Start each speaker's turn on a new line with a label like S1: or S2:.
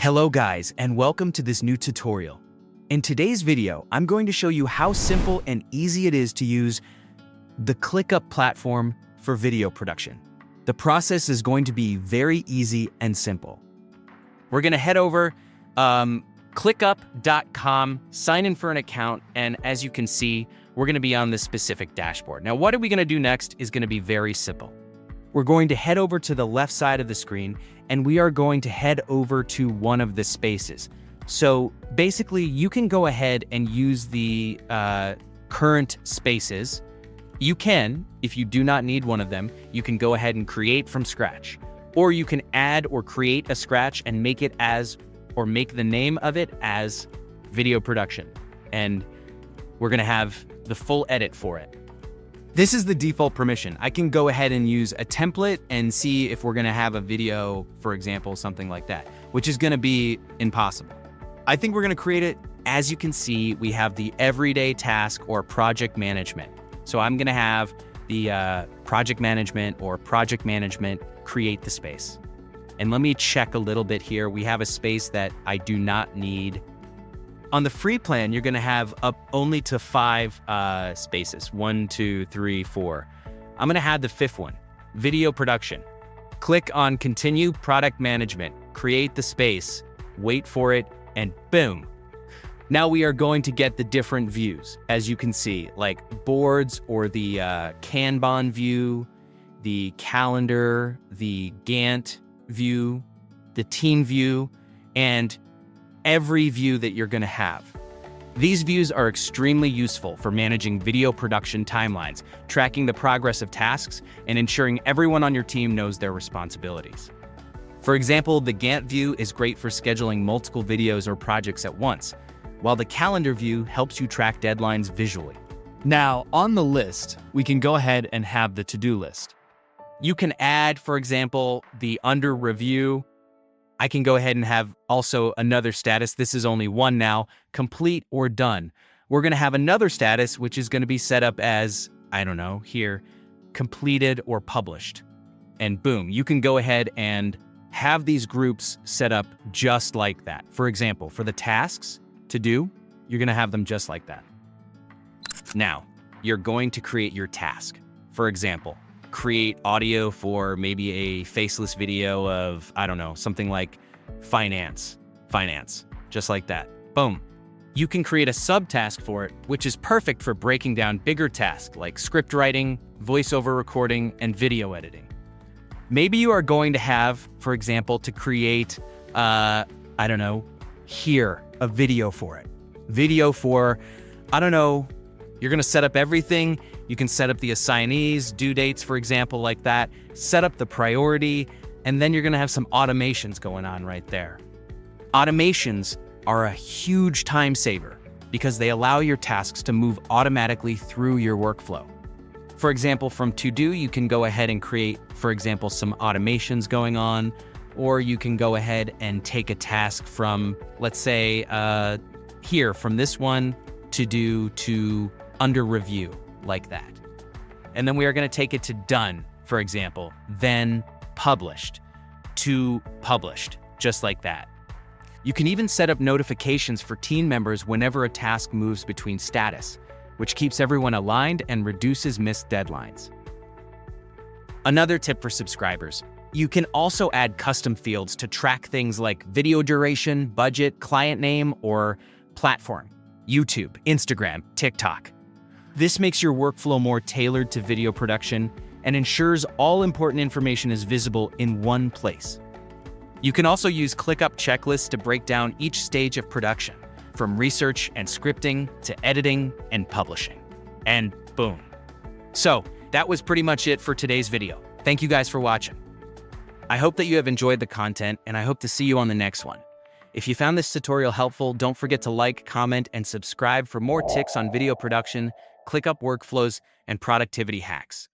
S1: Hello guys, and welcome to this new tutorial. In today's video, I'm going to show you how simple and easy it is to use the Clickup platform for video production. The process is going to be very easy and simple. We're going to head over clickup.com, sign in for an account, and as you can see, we're going to be on this specific dashboard. Now, what are we going to do next is going to be very simple. We're going to head over to the left side of the screen, and we are going to head over to one of the spaces. So basically, you can go ahead and use the current spaces. You can, if you do not need one of them, you can go ahead and create from scratch. Or you can add or create a scratch and make it as, or make the name of it as video production. And we're gonna have the full edit for it. This is the default permission. I can go ahead and use a template and see if we're gonna have a video, for example, something like that, which is gonna be impossible. I think we're gonna create it. As you can see, we have the everyday task or project management. So I'm gonna have the project management create the space. And let me check a little bit here. We have a space that I do not need. On the free plan, you're gonna have up only to 5 spaces. 1, 2, 3, 4. I'm gonna have the 5th one, video production. Click on continue product management, create the space, wait for it, and boom. Now we are going to get the different views, as you can see, like boards or the Kanban view, the calendar, the Gantt view, the team view, and every view that you're going to have. These views are extremely useful for managing video production timelines, tracking the progress of tasks, and ensuring everyone on your team knows their responsibilities. For example, the Gantt view is great for scheduling multiple videos or projects at once, while the calendar view helps you track deadlines visually. Now, on the list, we can go ahead and have the to-do list. You can add, for example, the under review. I can go ahead and have also another status. This is only one now, complete or done. We're gonna have another status, which is gonna be set up as, I don't know, here, completed or published. And boom, you can go ahead and have these groups set up just like that. For example, for the tasks to do, you're gonna have them just like that. Now, you're going to create your task. For example, create audio for maybe a faceless video of, I don't know, something like finance, just like that. Boom. You can create a subtask for it, which is perfect for breaking down bigger tasks like script writing, voiceover recording, and video editing. Maybe you are going to have, for example, to create, I don't know, here, a video for it. Video for, I don't know, you're gonna set up everything. You can set up the assignees, due dates, for example, like that. Set up the priority, and then you're gonna have some automations going on right there. Automations are a huge time saver because they allow your tasks to move automatically through your workflow. For example, from to-do, you can go ahead and create, for example, some automations going on, or you can go ahead and take a task from, let's say, here, from this one, to-do to under review, like that. And then we are going to take it to done, for example, then published to published, just like that. You can even set up notifications for team members whenever a task moves between status, which keeps everyone aligned and reduces missed deadlines. Another tip for subscribers, you can also add custom fields to track things like video duration, budget, client name, or platform, YouTube, Instagram, TikTok. This makes your workflow more tailored to video production and ensures all important information is visible in one place. You can also use ClickUp checklists to break down each stage of production, from research and scripting to editing and publishing. And boom. So that was pretty much it for today's video. Thank you guys for watching. I hope that you have enjoyed the content, and I hope to see you on the next one. If you found this tutorial helpful, don't forget to like, comment, and subscribe for more tips on video production, ClickUp workflows, and productivity hacks.